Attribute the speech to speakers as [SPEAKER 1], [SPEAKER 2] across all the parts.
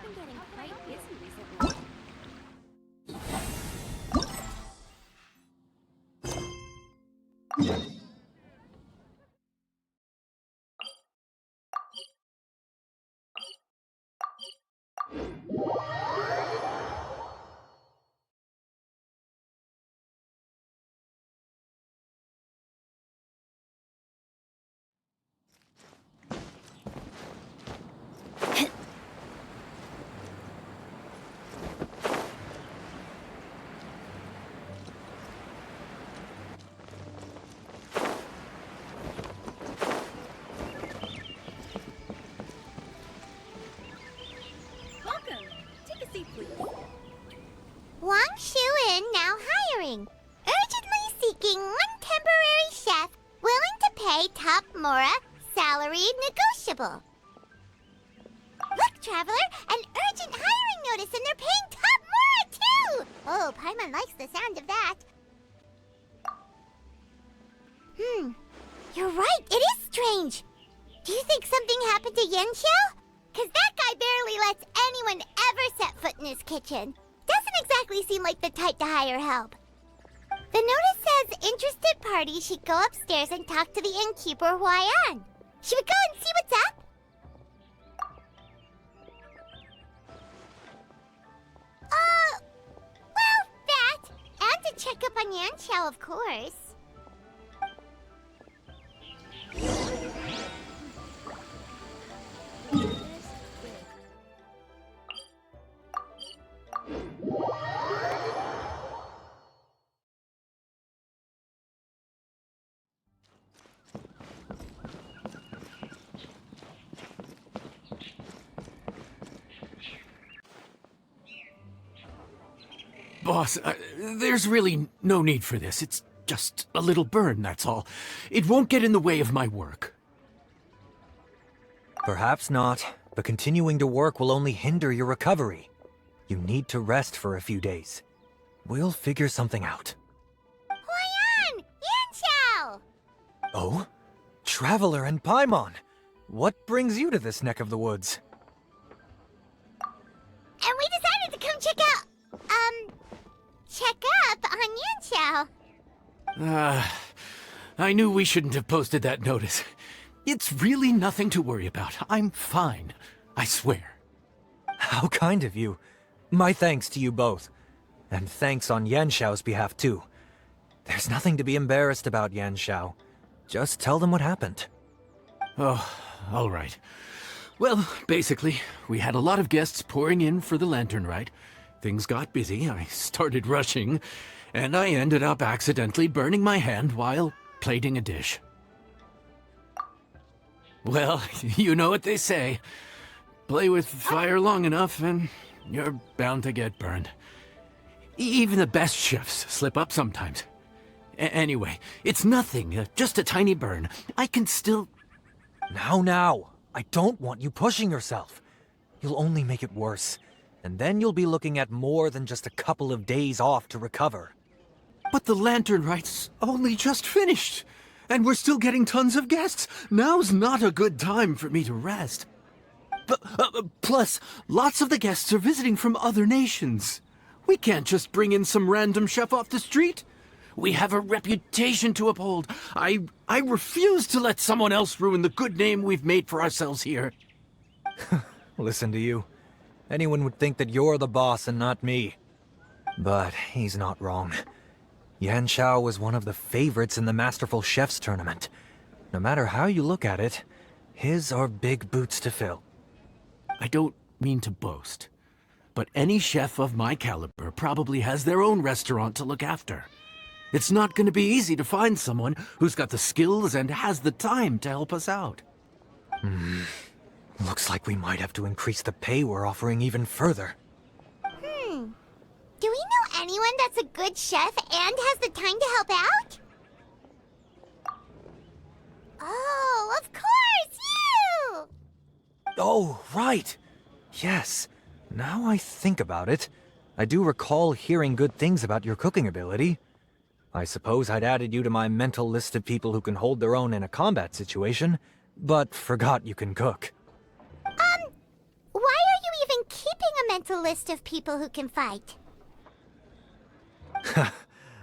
[SPEAKER 1] been getting quite busy recently.
[SPEAKER 2] Now hiring. Urgently seeking one temporary chef willing to pay top Mora, salary negotiable. Look, Traveler, an urgent hiring notice and they're paying top Mora too! Oh, Paimon likes the sound of that. You're right, it is strange. Do you think something happened to Yanxiao? Cause that guy barely lets anyone ever set foot in his kitchen. Doesn't exactly seem like the type to hire help. The notice says interested parties should go upstairs and talk to the innkeeper Huayan. Should we go and see what's up? Well, that. And to check up on Yanxiao, of course.
[SPEAKER 3] Boss, there's really no need for this. It's just a little burn, that's all. It won't get in the way of my work.
[SPEAKER 4] Perhaps not, but continuing to work will only hinder your recovery. You need to rest for a few days. We'll figure something out.
[SPEAKER 2] Huayan! Yanxiao!
[SPEAKER 4] Oh? Traveler and Paimon! What brings you to this neck of the woods?
[SPEAKER 2] And we decided to come check up on Yanxiao.
[SPEAKER 3] I knew we shouldn't have posted that notice. It's really nothing to worry about. I'm fine. I swear.
[SPEAKER 4] How kind of you. My thanks to you both. And thanks on Yanxiao's behalf, too. There's nothing to be embarrassed about, Yanxiao. Just tell them what happened.
[SPEAKER 3] Oh, all right. Well, basically, we had a lot of guests pouring in for the lantern rite. Things got busy, I started rushing, and I ended up accidentally burning my hand while plating a dish. Well, you know what they say. Play with fire long enough and you're bound to get burned. Even the best chefs slip up sometimes. Anyway, it's nothing, just a tiny burn. I can still...
[SPEAKER 4] Now, I don't want you pushing yourself. You'll only make it worse. And then you'll be looking at more than just a couple of days off to recover.
[SPEAKER 3] But the lantern rite's only just finished. And we're still getting tons of guests. Now's not a good time for me to rest. Plus, lots of the guests are visiting from other nations. We can't just bring in some random chef off the street. We have a reputation to uphold. I refuse to let someone else ruin the good name we've made for ourselves here.
[SPEAKER 4] Listen to you. Anyone would think that you're the boss and not me. But he's not wrong. Yanxiao was one of the favorites in the Masterful Chefs tournament. No matter how you look at it, his are big boots to fill.
[SPEAKER 3] I don't mean to boast, but any chef of my caliber probably has their own restaurant to look after. It's not going to be easy to find someone who's got the skills and has the time to help us out.
[SPEAKER 4] Looks like we might have to increase the pay we're offering even further.
[SPEAKER 2] Do we know anyone that's a good chef and has the time to help out? Oh, of course, you!
[SPEAKER 4] Oh, right. Yes. Now I think about it, I do recall hearing good things about your cooking ability. I suppose I'd added you to my mental list of people who can hold their own in a combat situation, but forgot you can cook.
[SPEAKER 2] Why are you even keeping mental list of people who can fight.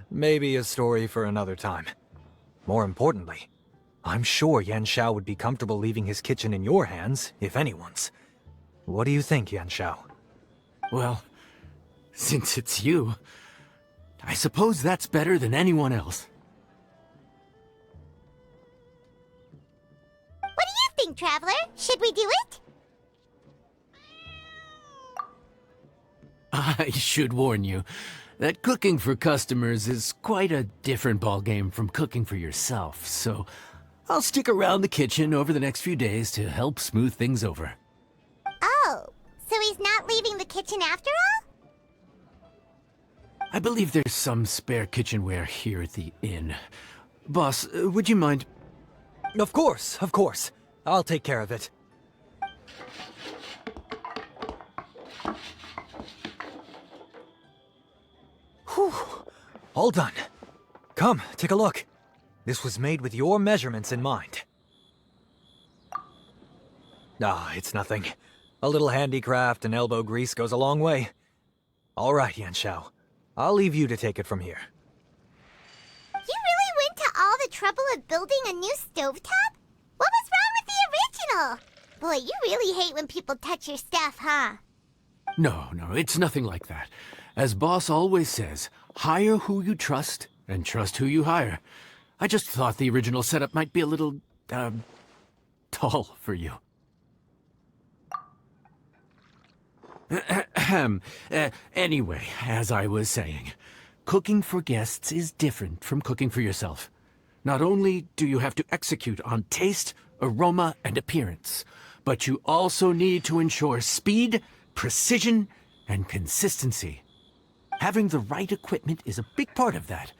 [SPEAKER 4] Maybe a story for another time. More importantly, I'm sure Yan Xiao would be comfortable leaving his kitchen in your hands, if anyone's. What do you think, Yan Xiao?
[SPEAKER 3] Well, since it's you, I suppose that's better than anyone else.
[SPEAKER 2] What do you think, Traveler? Should we do it?
[SPEAKER 3] I should warn you that cooking for customers is quite a different ballgame from cooking for yourself, so I'll stick around the kitchen over the next few days to help smooth things over.
[SPEAKER 2] Oh, so he's not leaving the kitchen after all?
[SPEAKER 3] I believe there's some spare kitchenware here at the inn. Boss, would you mind?
[SPEAKER 4] Of course, of course. I'll take care of it. Whew. All done. Come, take a look. This was made with your measurements in mind. Ah, it's nothing. A little handicraft and elbow grease goes a long way. All right, Yan Xiao. I'll leave you to take it from here.
[SPEAKER 2] You really went to all the trouble of building a new stovetop? What was wrong with the original? Boy, you really hate when people touch your stuff, huh?
[SPEAKER 3] No, it's nothing like that. As Boss always says, hire who you trust and trust who you hire. I just thought the original setup might be a little, tall for you. Anyway, as I was saying, cooking for guests is different from cooking for yourself. Not only do you have to execute on taste, aroma, and appearance, but you also need to ensure speed, precision, and consistency. Having the right equipment is a big part of that.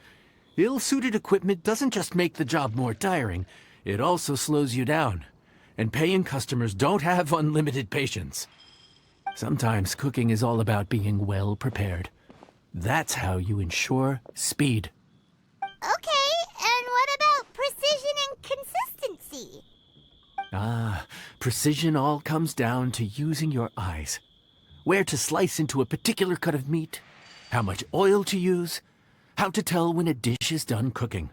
[SPEAKER 3] Ill-suited equipment doesn't just make the job more tiring, it also slows you down. And paying customers don't have unlimited patience. Sometimes cooking is all about being well prepared. That's how you ensure speed.
[SPEAKER 2] Okay, and what about precision and consistency?
[SPEAKER 3] Precision all comes down to using your eyes. Where to slice into a particular cut of meat, how much oil to use, how to tell when a dish is done cooking.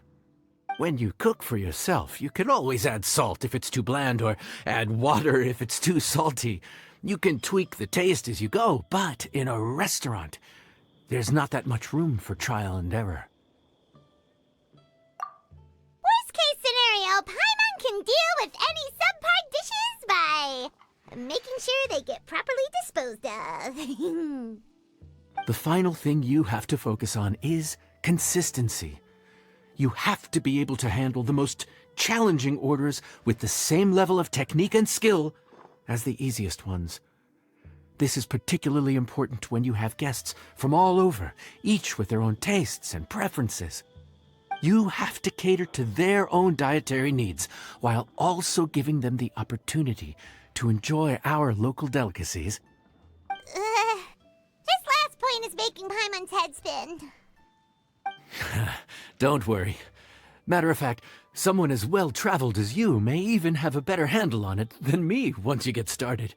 [SPEAKER 3] When you cook for yourself, you can always add salt if it's too bland or add water if it's too salty. You can tweak the taste as you go, but in a restaurant, there's not that much room for trial and error.
[SPEAKER 2] Worst case scenario, Paimon can deal with any subpar dishes by making sure they get properly disposed of.
[SPEAKER 3] The final thing you have to focus on is consistency. You have to be able to handle the most challenging orders with the same level of technique and skill as the easiest ones. This is particularly important when you have guests from all over, each with their own tastes and preferences. You have to cater to their own dietary needs while also giving them the opportunity to enjoy our local delicacies.
[SPEAKER 2] This last point is making Paimon's head spin.
[SPEAKER 3] Don't worry. Matter of fact, someone as well-traveled as you may even have a better handle on it than me once you get started.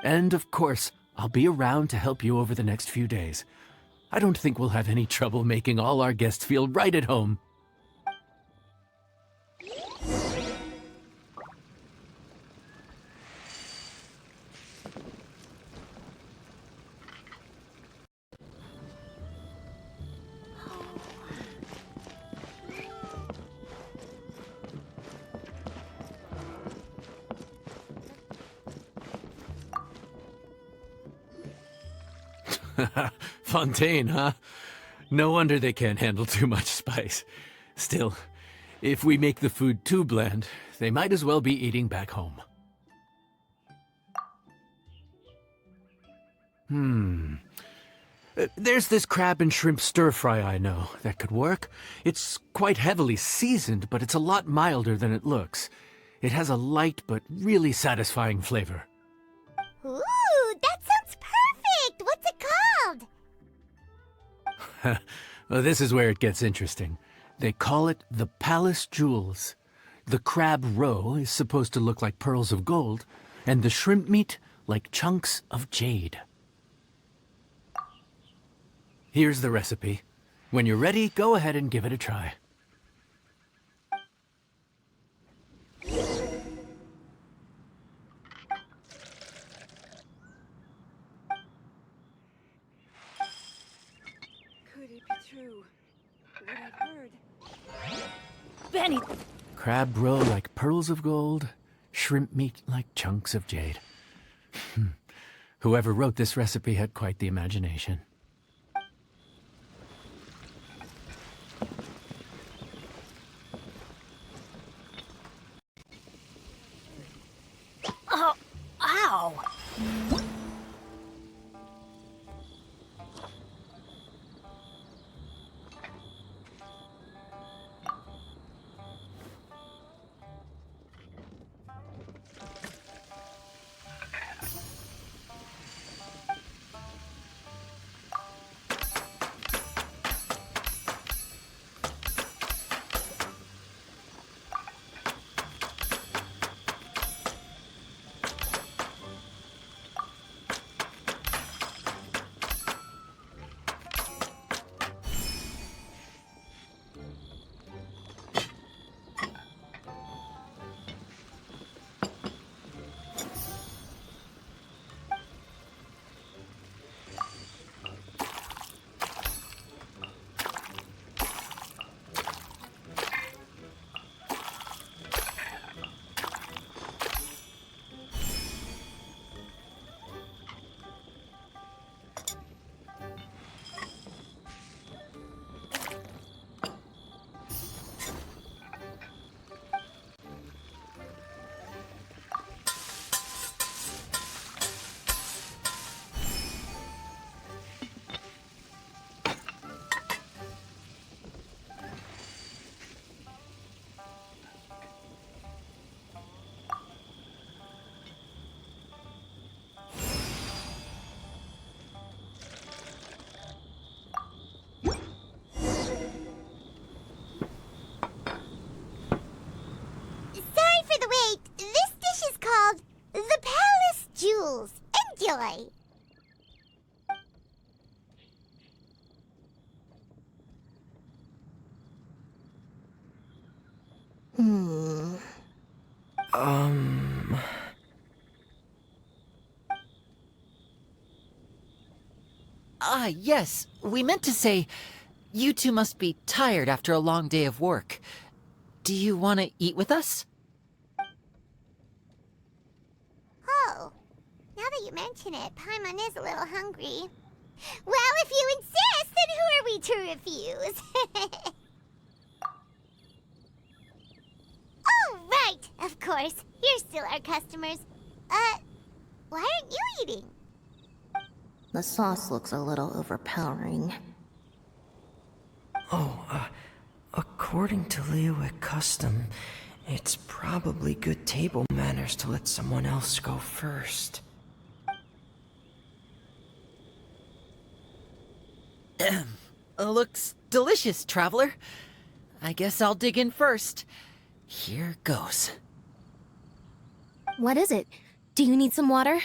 [SPEAKER 3] And of course, I'll be around to help you over the next few days. I don't think we'll have any trouble making all our guests feel right at home. Fontaine, huh? No wonder they can't handle too much spice. Still, if we make the food too bland, they might as well be eating back home. There's this crab and shrimp stir-fry I know that could work. It's quite heavily seasoned, but it's a lot milder than it looks. It has a light but really satisfying flavor.
[SPEAKER 2] Ooh, that sounds perfect! What's it called?
[SPEAKER 3] Well, this is where it gets interesting. They call it the Palace Jewels. The crab roe is supposed to look like pearls of gold, and the shrimp meat like chunks of jade. Here's the recipe. When you're ready, go ahead and give it a try.
[SPEAKER 1] Could it be true? What I've heard. Benny!
[SPEAKER 3] Crab roe like pearls of gold, shrimp meat like chunks of jade. Whoever wrote this recipe had quite the imagination.
[SPEAKER 1] Oh, ow!
[SPEAKER 2] Sorry for the wait. This dish is called the Palace Jewels. Enjoy.
[SPEAKER 5] Yes. We meant to say, you two must be tired after a long day of work. Do you want to eat with us?
[SPEAKER 2] Oh, now that you mention it, Paimon is a little hungry. Well, if you insist, then who are we to refuse? Oh, right, of course. You're still our customers. Why aren't you eating?
[SPEAKER 6] The sauce looks a little overpowering.
[SPEAKER 7] According to Liyue custom, it's probably good table manners to let someone else go first.
[SPEAKER 5] Looks delicious, traveler. I guess I'll dig in first. Here goes.
[SPEAKER 6] What is it? Do you need some water?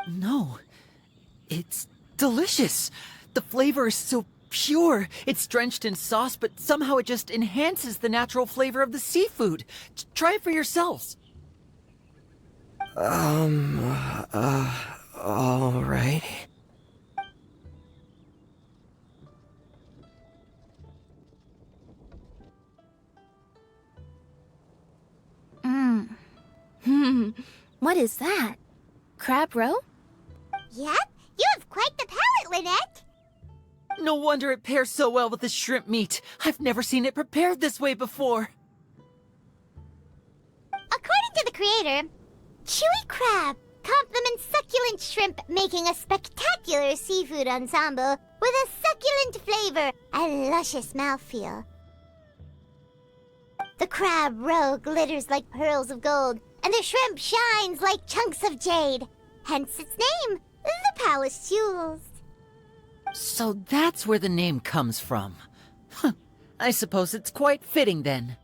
[SPEAKER 5] No, it's delicious. The flavor is so pure. It's drenched in sauce, but somehow it just enhances the natural flavor of the seafood. Try it for yourselves.
[SPEAKER 7] Alright.
[SPEAKER 6] What is that? Crab roe?
[SPEAKER 2] Yep, you have quite the palate, Lynette.
[SPEAKER 5] No wonder it pairs so well with the shrimp meat. I've never seen it prepared this way before.
[SPEAKER 2] According to the creator, chewy crab complements succulent shrimp, making a spectacular seafood ensemble with a succulent flavor and luscious mouthfeel. The crab roe glitters like pearls of gold, and the shrimp shines like chunks of jade. Hence its name, the Palace Jewels.
[SPEAKER 5] So that's where the name comes from. Huh. I suppose it's quite fitting then.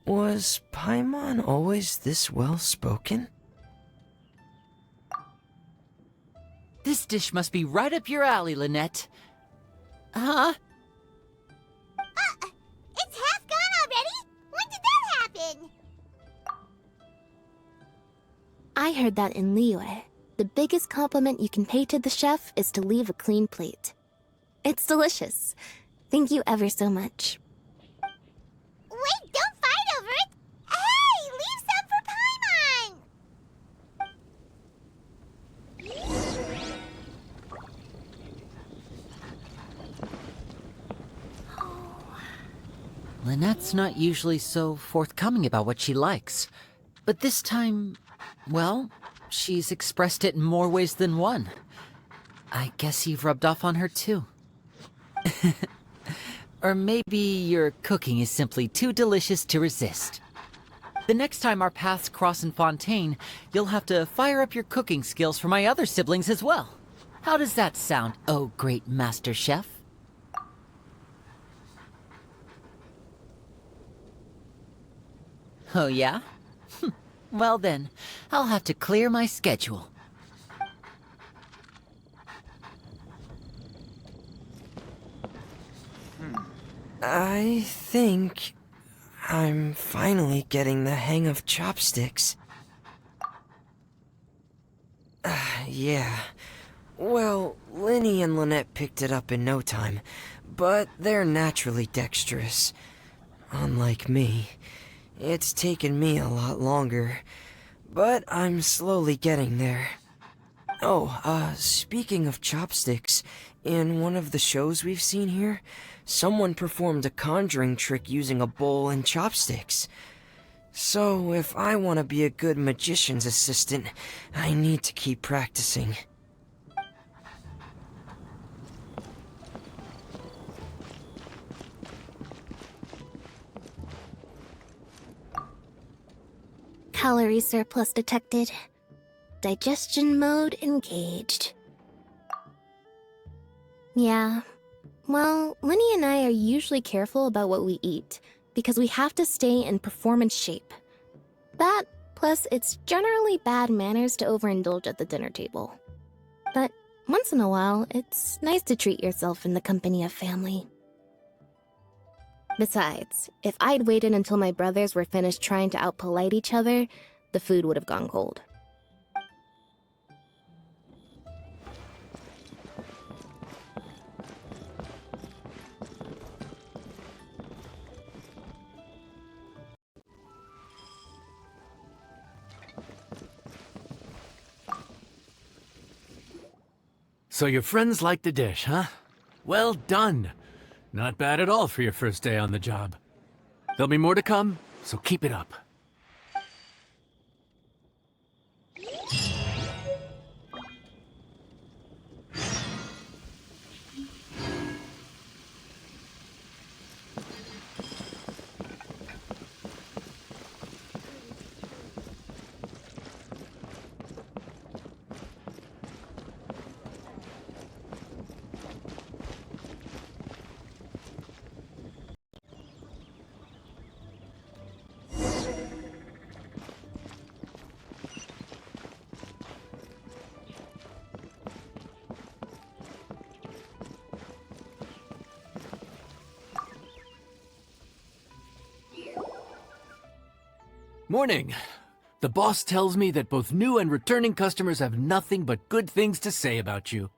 [SPEAKER 7] Was Paimon always this well-spoken?
[SPEAKER 5] This dish must be right up your alley, Lynette. Huh?
[SPEAKER 2] It's half gone already? When did that happen?
[SPEAKER 8] I heard that in Liyue. The biggest compliment you can pay to the chef is to leave a clean plate. It's delicious. Thank you ever so much.
[SPEAKER 2] Wait, don't fight over it! Hey, leave some for Paimon!
[SPEAKER 5] Lynette's not usually so forthcoming about what she likes. But this time, well, she's expressed it in more ways than one. I guess you've rubbed off on her too. Or maybe your cooking is simply too delicious to resist. The next time our paths cross in Fontaine, you'll have to fire up your cooking skills for my other siblings as well. How does that sound, oh great master chef? Oh yeah? Well then, I'll have to clear my schedule.
[SPEAKER 7] I think I'm finally getting the hang of chopsticks. Yeah. Well, Linny and Lynette picked it up in no time, but they're naturally dexterous. Unlike me, it's taken me a lot longer, but I'm slowly getting there. Oh, speaking of chopsticks, in one of the shows we've seen here, someone performed a conjuring trick using a bowl and chopsticks. So, if I want to be a good magician's assistant, I need to keep practicing.
[SPEAKER 8] Calorie surplus detected. Digestion mode engaged. Yeah. Well, Linny and I are usually careful about what we eat, because we have to stay in performance shape. That, plus it's generally bad manners to overindulge at the dinner table. But once in a while, it's nice to treat yourself in the company of family. Besides, if I'd waited until my brothers were finished trying to out-polite each other, the food would have gone cold.
[SPEAKER 3] So your friends like the dish, huh? Well done. Not bad at all for your first day on the job. There'll be more to come, so keep it up. Morning. The boss tells me that both new and returning customers have nothing but good things to say about you.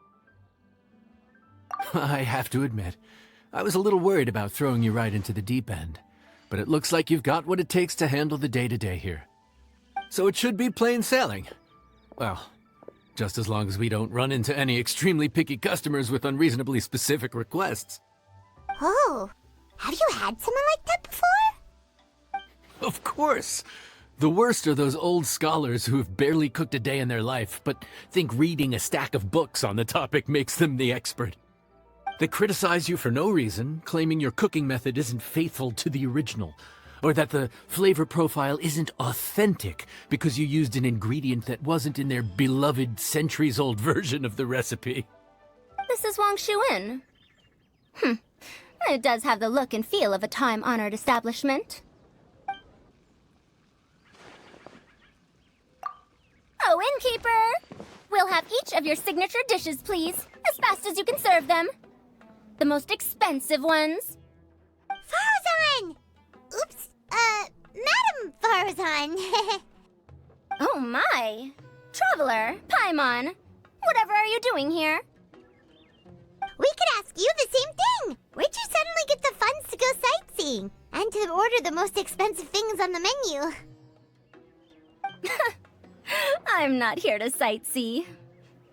[SPEAKER 3] I have to admit, I was a little worried about throwing you right into the deep end, but it looks like you've got what it takes to handle the day-to-day here. So it should be plain sailing. Well, just as long as we don't run into any extremely picky customers with unreasonably specific requests.
[SPEAKER 2] Oh, have you had someone like that before?
[SPEAKER 3] Of course! The worst are those old scholars who've barely cooked a day in their life, but think reading a stack of books on the topic makes them the expert. They criticize you for no reason, claiming your cooking method isn't faithful to the original, or that the flavor profile isn't authentic because you used an ingredient that wasn't in their beloved centuries-old version of the recipe.
[SPEAKER 2] This is Wang Shuin. It does have the look and feel of a time-honored establishment. Oh, innkeeper!
[SPEAKER 9] We'll have each of your signature dishes, please, as fast as you can serve them. The most expensive ones.
[SPEAKER 2] Farazan! Oops, Madam Farazan.
[SPEAKER 9] Oh my! Traveler, Paimon, whatever are you doing here?
[SPEAKER 2] We could ask you the same thing. Where'd you suddenly get the funds to go sightseeing? And to order the most expensive things on the menu?
[SPEAKER 9] I'm not here to sightsee.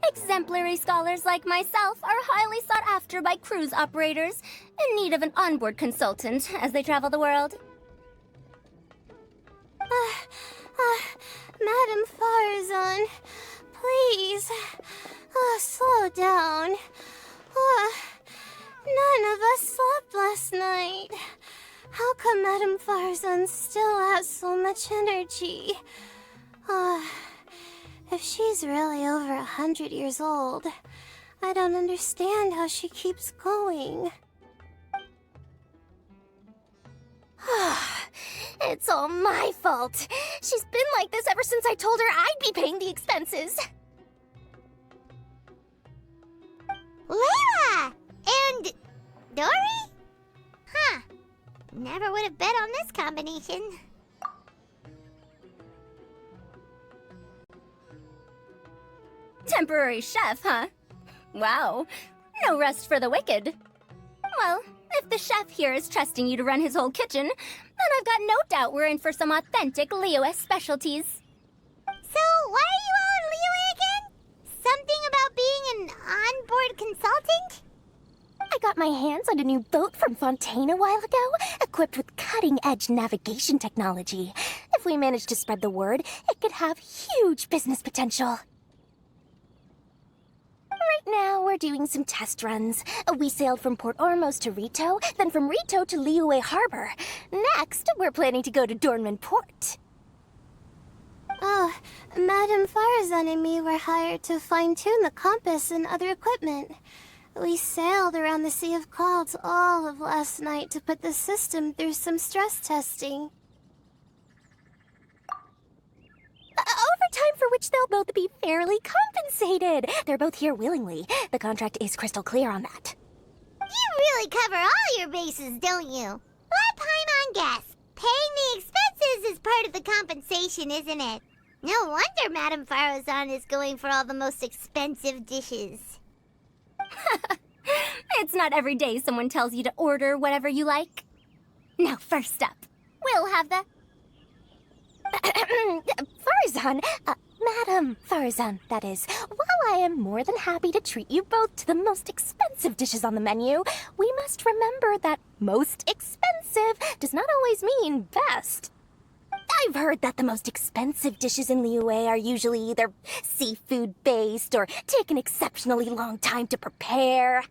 [SPEAKER 9] Exemplary scholars like myself are highly sought after by cruise operators in need of an onboard consultant as they travel the world.
[SPEAKER 2] Madam Farazan, please, slow down. None of us slept last night. How come Madam Farazan still has so much energy? If she's really over 100 years old, I don't understand how she keeps going.
[SPEAKER 9] It's all my fault. She's been like this ever since I told her I'd be paying the expenses.
[SPEAKER 2] Layla! And Dory? Huh. Never would have bet on this combination.
[SPEAKER 9] Temporary chef, huh? Wow. No rest for the wicked. Well, if the chef here is trusting you to run his whole kitchen, then I've got no doubt we're in for some authentic Liyue specialties.
[SPEAKER 2] So, why are you all in Liyue again? Something about being an onboard consultant?
[SPEAKER 9] I got my hands on a new boat from Fontaine a while ago, equipped with cutting-edge navigation technology. If we manage to spread the word, it could have huge business potential. Right now, we're doing some test runs. We sailed from Port Ormos to Rito, then from Rito to Liyue Harbor. Next, we're planning to go to Dornman Port.
[SPEAKER 2] Oh, Madam Farazan and me were hired to fine-tune the compass and other equipment. We sailed around the Sea of Clouds all of last night to put the system through some stress testing.
[SPEAKER 9] Overtime for which they'll both be fairly compensated. They're both here willingly. The contract is crystal clear on that.
[SPEAKER 2] You really cover all your bases, don't you? Let Paimon guess. Paying the expenses is part of the compensation, isn't it? No wonder Madam Farazan is going for all the most expensive dishes.
[SPEAKER 9] It's not every day someone tells you to order whatever you like. Now, first up, we'll have the... Farazan, Madam Farazan, that is. While I am more than happy to treat you both to the most expensive dishes on the menu, we must remember that most expensive does not always mean best. I've heard that the most expensive dishes in Liyue are usually either seafood-based or take an exceptionally long time to prepare.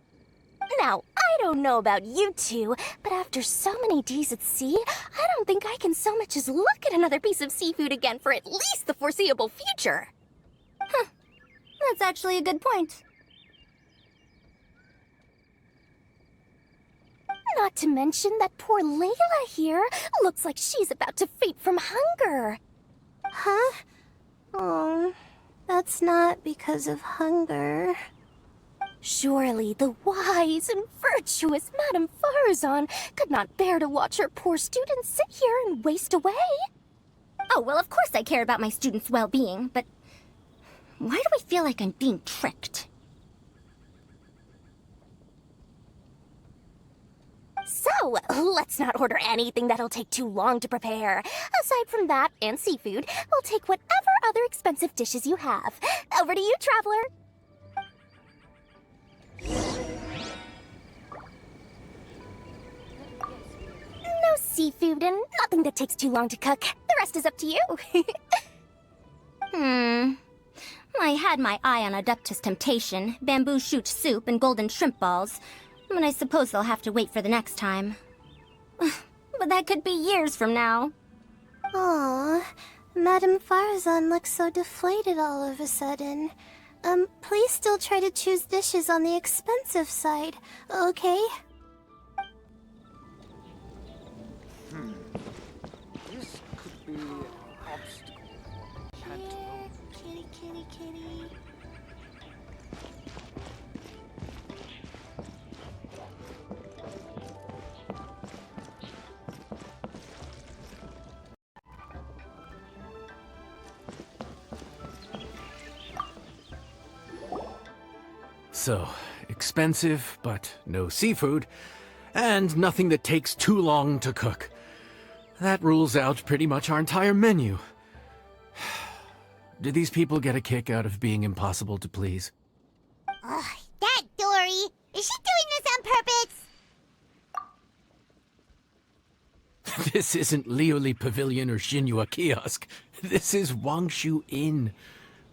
[SPEAKER 9] Now, I don't know about you two, but after so many days at sea, I don't think I can so much as look at another piece of seafood again for at least the foreseeable future. Huh. That's actually a good point. Not to mention that poor Layla here looks like she's about to faint from hunger.
[SPEAKER 2] Huh? Oh, that's not because of hunger.
[SPEAKER 9] Surely the wise and virtuous Madame Farazan could not bear to watch her poor students sit here and waste away. Oh, well, of course I care about my students' well-being, but why do I feel like I'm being tricked? So, let's not order anything that'll take too long to prepare. Aside from that and seafood, we'll take whatever other expensive dishes you have. Over to you, Traveler. No seafood and nothing that takes too long to cook. The rest is up to you. I had my eye on Adeptus Temptation, bamboo shoot soup, and golden shrimp balls. But I suppose they'll have to wait for the next time. But that could be years from now.
[SPEAKER 2] Aww, Madame Farazan looks so deflated all of a sudden. Please still try to choose dishes on the expensive side, okay?
[SPEAKER 3] This could be an obstacle.
[SPEAKER 2] Kitty, kitty, kitty.
[SPEAKER 3] So, expensive, but no seafood, and nothing that takes too long to cook. That rules out pretty much our entire menu. Do these people get a kick out of being impossible to please?
[SPEAKER 2] Ugh, that Dory! Is she doing this on purpose?
[SPEAKER 3] This isn't Lioli Pavilion or Shinua Kiosk. This is Wangshu Inn.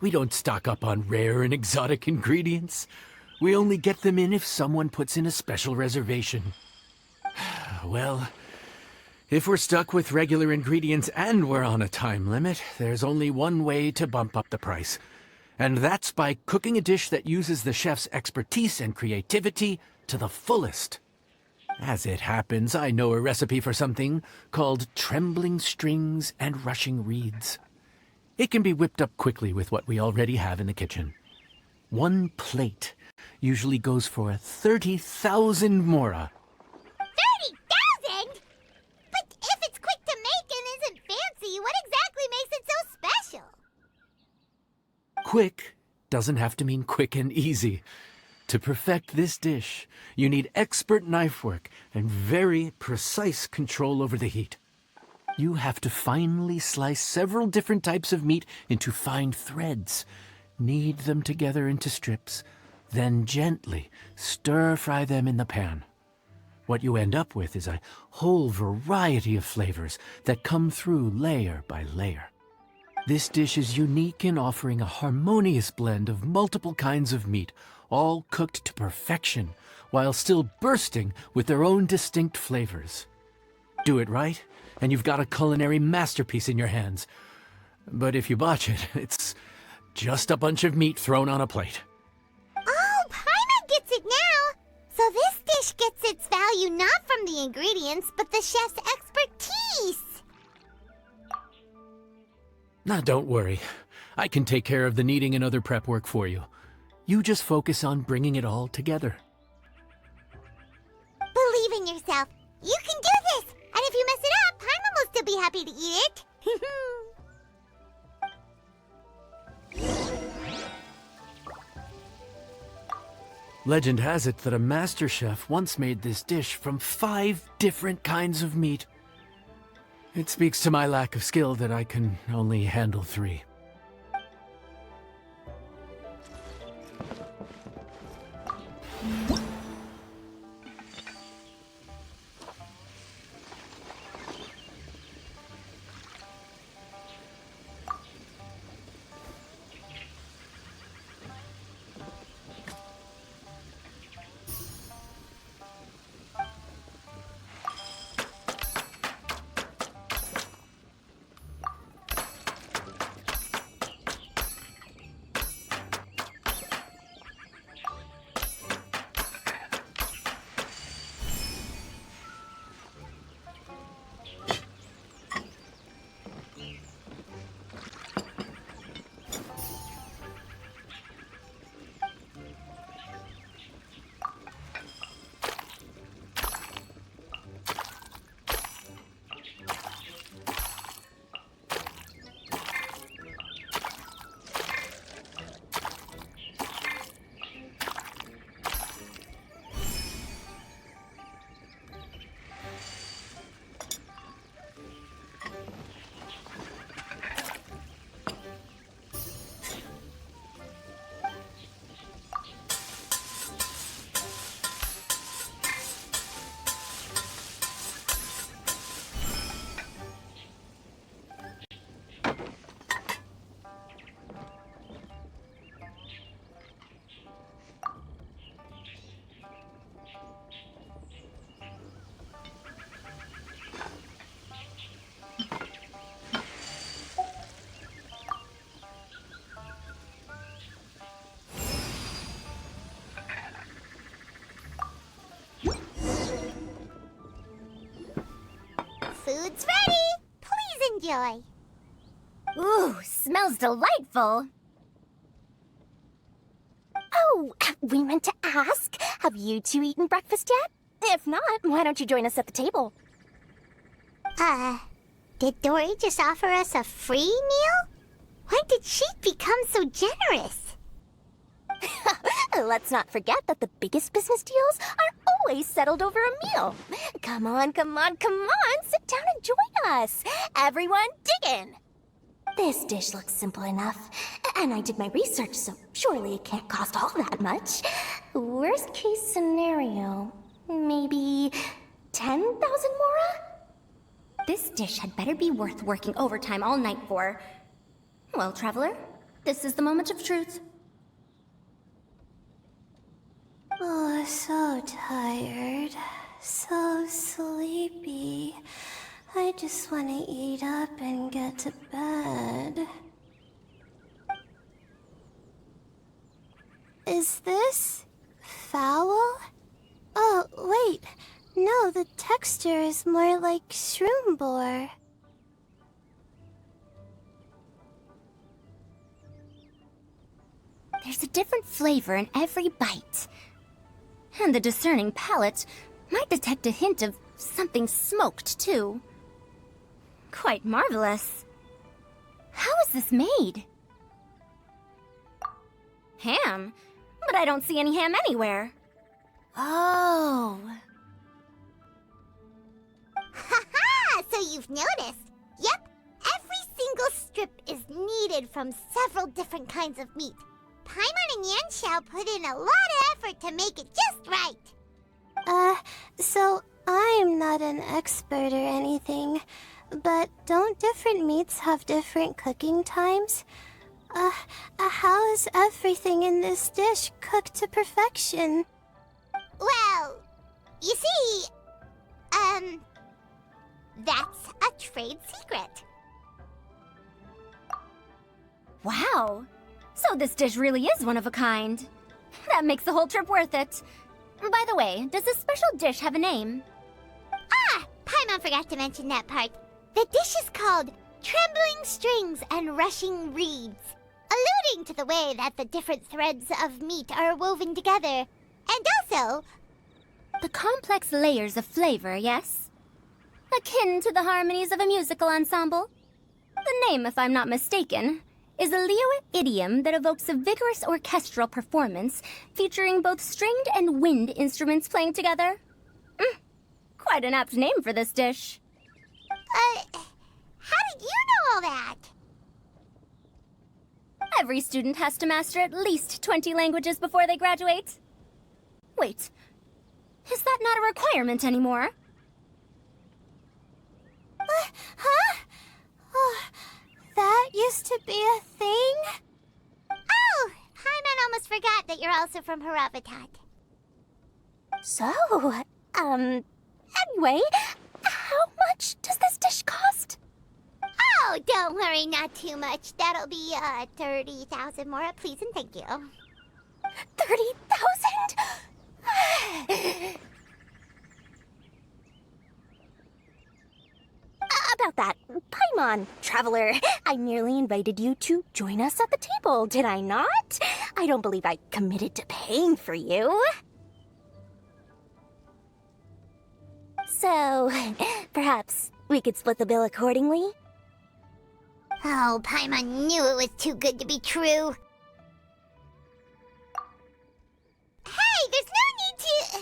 [SPEAKER 3] We don't stock up on rare and exotic ingredients. We only get them in if someone puts in a special reservation. Well, if we're stuck with regular ingredients and we're on a time limit, there's only one way to bump up the price. And that's by cooking a dish that uses the chef's expertise and creativity to the fullest. As it happens, I know a recipe for something called trembling strings and rushing reeds. It can be whipped up quickly with what we already have in the kitchen. One plate usually goes for 30,000 mora.
[SPEAKER 2] 30,000? But if it's quick to make and isn't fancy, what exactly makes it so special?
[SPEAKER 3] Quick doesn't have to mean quick and easy. To perfect this dish, you need expert knife work and very precise control over the heat. You have to finely slice several different types of meat into fine threads, knead them together into strips, then gently stir-fry them in the pan. What you end up with is a whole variety of flavors that come through layer by layer. This dish is unique in offering a harmonious blend of multiple kinds of meat, all cooked to perfection, while still bursting with their own distinct flavors. Do it right, and you've got a culinary masterpiece in your hands. But if you botch it, it's just a bunch of meat thrown on a plate.
[SPEAKER 2] Oh, Paimon gets it now! So this dish gets its value not from the ingredients, but the chef's expertise!
[SPEAKER 3] Now, don't worry. I can take care of the kneading and other prep work for you. You just focus on bringing it all together.
[SPEAKER 2] Believe in yourself. You can do this! And if you mess it up, Paimon will still be happy to eat it.
[SPEAKER 3] Legend has it that a master chef once made this dish from 5 different kinds of meat. It speaks to my lack of skill that I can only handle 3.
[SPEAKER 2] Food's ready! Please enjoy.
[SPEAKER 9] Ooh, smells delightful. Oh, we meant to ask, have you two eaten breakfast yet? If not, why don't you join us at the table?
[SPEAKER 2] Did Dory just offer us a free meal? When did she become so generous?
[SPEAKER 9] Let's not forget that the biggest business deals are always settled over a meal. Come on, come on, come on! Sit down and join us! Everyone, dig in! This dish looks simple enough, and I did my research, so surely it can't cost all that much. Worst case scenario, maybe 10,000 mora? This dish had better be worth working overtime all night for. Well, traveler, this is the moment of truth.
[SPEAKER 2] Oh, so tired. So sleepy. I just want to eat up and get to bed. Is this foul? Oh, wait. No, the texture is more like shroom boar.
[SPEAKER 9] There's a different flavor in every bite. And the discerning palate might detect a hint of something smoked, too. Quite marvelous. How is this made? Ham? But I don't see any ham anywhere. Oh.
[SPEAKER 2] Haha! So you've noticed? Yep, every single strip is kneaded from several different kinds of meat. Paimon and Yanxiao put in a lot of effort to make it just right. So I'm not an expert or anything, but don't different meats have different cooking times? How is everything in this dish cooked to perfection? Well, you see, that's a trade secret.
[SPEAKER 9] Wow. So this dish really is one of a kind. That makes the whole trip worth it. By the way, does this special dish have a name?
[SPEAKER 2] Ah! Paimon forgot to mention that part. The dish is called Trembling Strings and Rushing Reeds, alluding to the way that the different threads of meat are woven together. And also...
[SPEAKER 9] the complex layers of flavor, yes? Akin to the harmonies of a musical ensemble? The name, if I'm not mistaken, is a Liyue idiom that evokes a vigorous orchestral performance featuring both stringed and wind instruments playing together. Quite an apt name for this dish.
[SPEAKER 2] How did you know all that?
[SPEAKER 9] Every student has to master at least 20 languages before they graduate. Wait, is that not a requirement anymore?
[SPEAKER 2] Huh? Oh, that used to be a thing? Oh, Paimon almost forgot that you're also from Haravatat.
[SPEAKER 9] So, anyway, how much does this dish cost?
[SPEAKER 2] Oh, don't worry, not too much. That'll be, 30,000 mora, please and thank you.
[SPEAKER 9] 30,000? About that, Paimon, traveler, I merely invited you to join us at the table, did I not? I don't believe I committed to paying for you. So, perhaps we could split the bill accordingly?
[SPEAKER 2] Oh, Paimon knew it was too good to be true. Hey, there's no need to...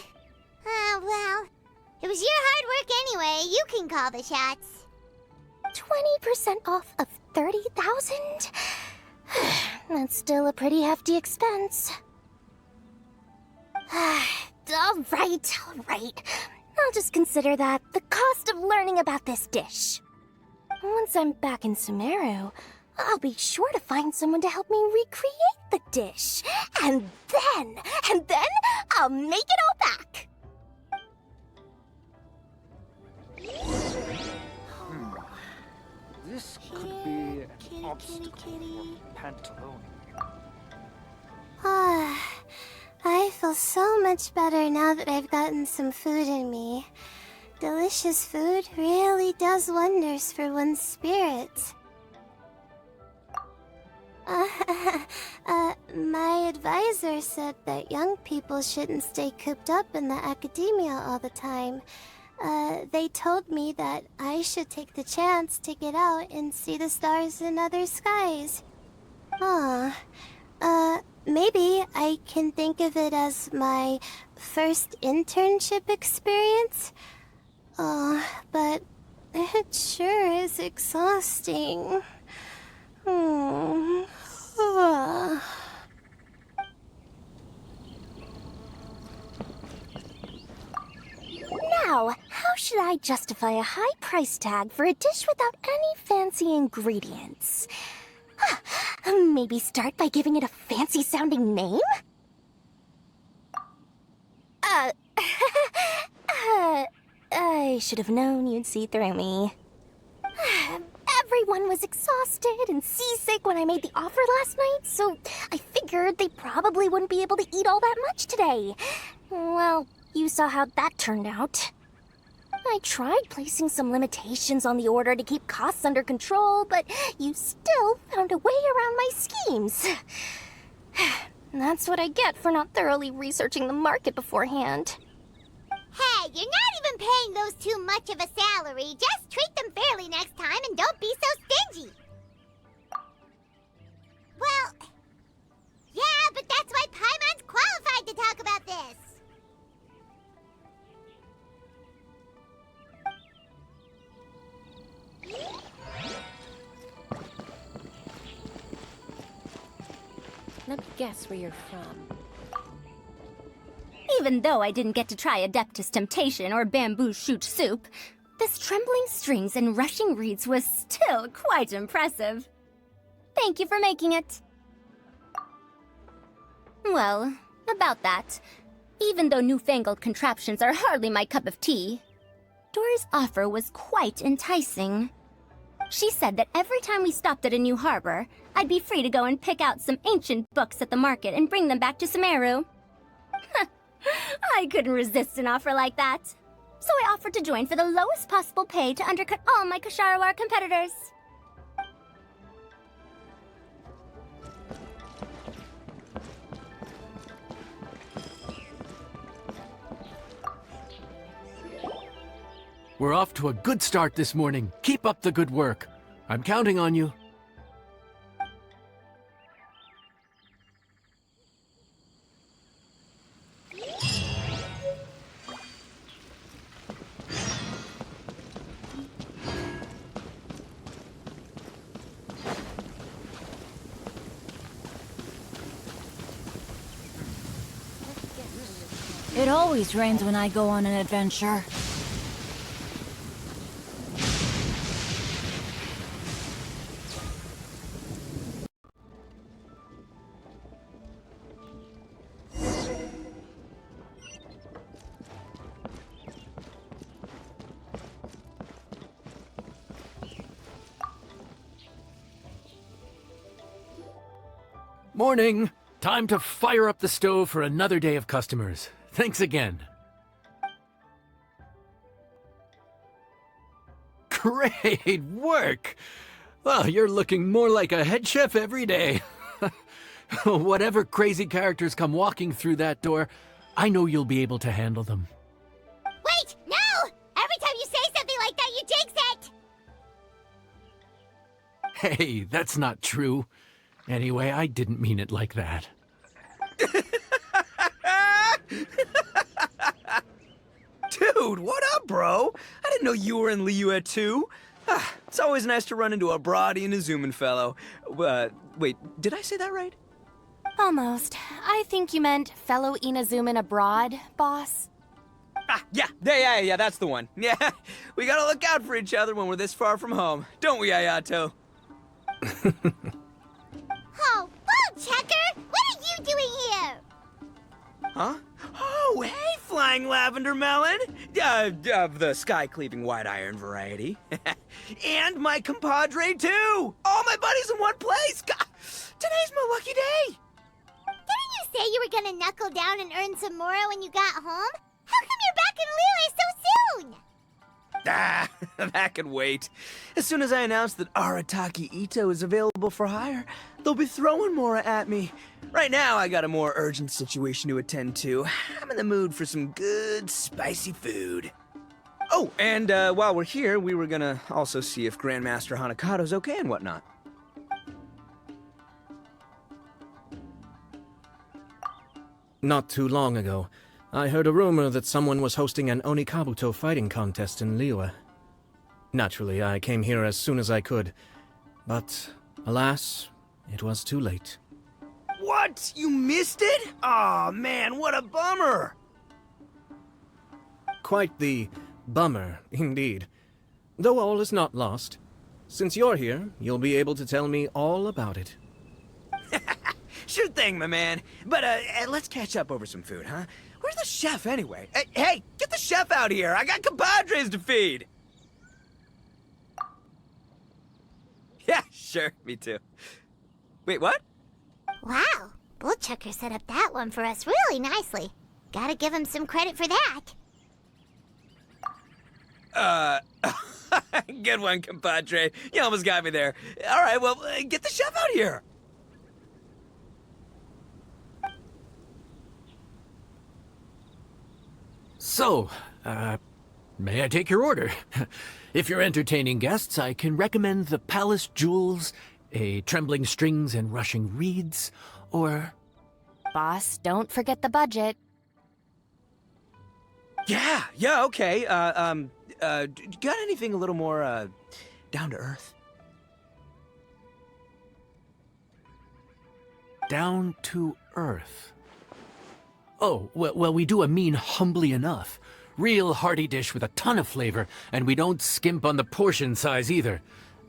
[SPEAKER 2] well, it was your hard work anyway. You can call the shots.
[SPEAKER 9] 20% off of 30,000? That's still a pretty hefty expense. All right. I'll just consider that the cost of learning about this dish. Once I'm back in Sumeru, I'll be sure to find someone to help me recreate the dish. And then I'll make it all back.
[SPEAKER 10] This could be an obstacle for Pantalonia.
[SPEAKER 2] I feel so much better now that I've gotten some food in me. Delicious food really does wonders for one's spirits. My advisor said that young people shouldn't stay cooped up in the academia all the time. They told me that I should take the chance to get out and see the stars in other skies. maybe I can think of it as my first internship experience. Oh, but it sure is exhausting.
[SPEAKER 9] Now, how should I justify a high price tag for a dish without any fancy ingredients? Maybe start by giving it a fancy-sounding name? I should have known you'd see through me. Everyone was exhausted and seasick when I made the offer last night, so I figured they probably wouldn't be able to eat all that much today. Well, you saw how that turned out. I tried placing some limitations on the order to keep costs under control, but you still found a way around my schemes. That's what I get for not thoroughly researching the market beforehand.
[SPEAKER 2] Hey, you're not even paying those too much of a salary. Just treat them fairly next time and don't be so stingy. Well, yeah, but that's why Paimon's qualified to talk about this.
[SPEAKER 8] Let me guess where you're from.
[SPEAKER 9] Even though I didn't get to try Adeptus Temptation or Bamboo Shoot Soup, this trembling strings and rushing reeds was still quite impressive. Thank you for making it. Well, about that, even though newfangled contraptions are hardly my cup of tea, Dora's offer was quite enticing. She said that every time we stopped at a new harbor, I'd be free to go and pick out some ancient books at the market and bring them back to Sumeru. I couldn't resist an offer like that. So I offered to join for the lowest possible pay to undercut all my Kasharawar competitors.
[SPEAKER 3] We're off to a good start this morning. Keep up the good work. I'm counting on you.
[SPEAKER 11] It always rains when I go on an adventure.
[SPEAKER 3] Morning! Time to fire up the stove for another day of customers. Thanks again. Great work! Well, you're looking more like a head chef every day. Whatever crazy characters come walking through that door, I know you'll be able to handle them.
[SPEAKER 2] Wait, no! Every time you say something like that, you jinx it!
[SPEAKER 3] Hey, that's not true. Anyway, I didn't mean it like that.
[SPEAKER 12] Dude, what up, bro? I didn't know you were in Liyue too. It's always nice to run into a broady and a Zoomin fellow. Wait, did I say that right?
[SPEAKER 9] Almost. I think you meant fellow Inazuman abroad, boss.
[SPEAKER 12] Yeah, that's the one. Yeah, we gotta look out for each other when we're this far from home. Don't we, Ayato?
[SPEAKER 2] Oh, Bull Checker! What are you doing here?
[SPEAKER 12] Huh? Oh, hey, Flying Lavender Melon! Of the sky-cleaving white iron variety. And my compadre, too! All my buddies in one place! God, today's my lucky day!
[SPEAKER 2] Didn't you say you were gonna knuckle down and earn some more when you got home? How come you're back in Liyue so soon?
[SPEAKER 12] That can wait. As soon as I announce that Arataki Ito is available for hire, they'll be throwing Mora at me. Right now, I got a more urgent situation to attend to. I'm in the mood for some good, spicy food. Oh, and while we're here, we were gonna also see if Grandmaster Hanakado's okay and whatnot.
[SPEAKER 13] Not too long ago, I heard a rumor that someone was hosting an Onikabuto fighting contest in Liyue. Naturally, I came here as soon as I could, but alas, it was too late.
[SPEAKER 12] What? You missed it? Aw, man, what a bummer!
[SPEAKER 13] Quite the bummer, indeed. Though all is not lost. Since you're here, you'll be able to tell me all about it.
[SPEAKER 12] Sure thing, my man. But, let's catch up over some food, huh? Where's the chef, anyway? Hey, get the chef out here! I got compadres to feed! Yeah, sure, me too. Wait, what?
[SPEAKER 2] Wow, Bullchucker set up that one for us really nicely. Gotta give him some credit for that.
[SPEAKER 12] Good one, compadre. You almost got me there. All right, well, get the chef out here.
[SPEAKER 3] So, may I take your order? If you're entertaining guests, I can recommend the Palace Jewels, a Trembling Strings and Rushing Reeds, or...
[SPEAKER 9] Boss, don't forget the budget.
[SPEAKER 12] Yeah, okay. Got anything a little more, down to earth?
[SPEAKER 3] Down to earth? Oh, well, we do a mean humbly enough. Real hearty dish with a ton of flavor, and we don't skimp on the portion size either.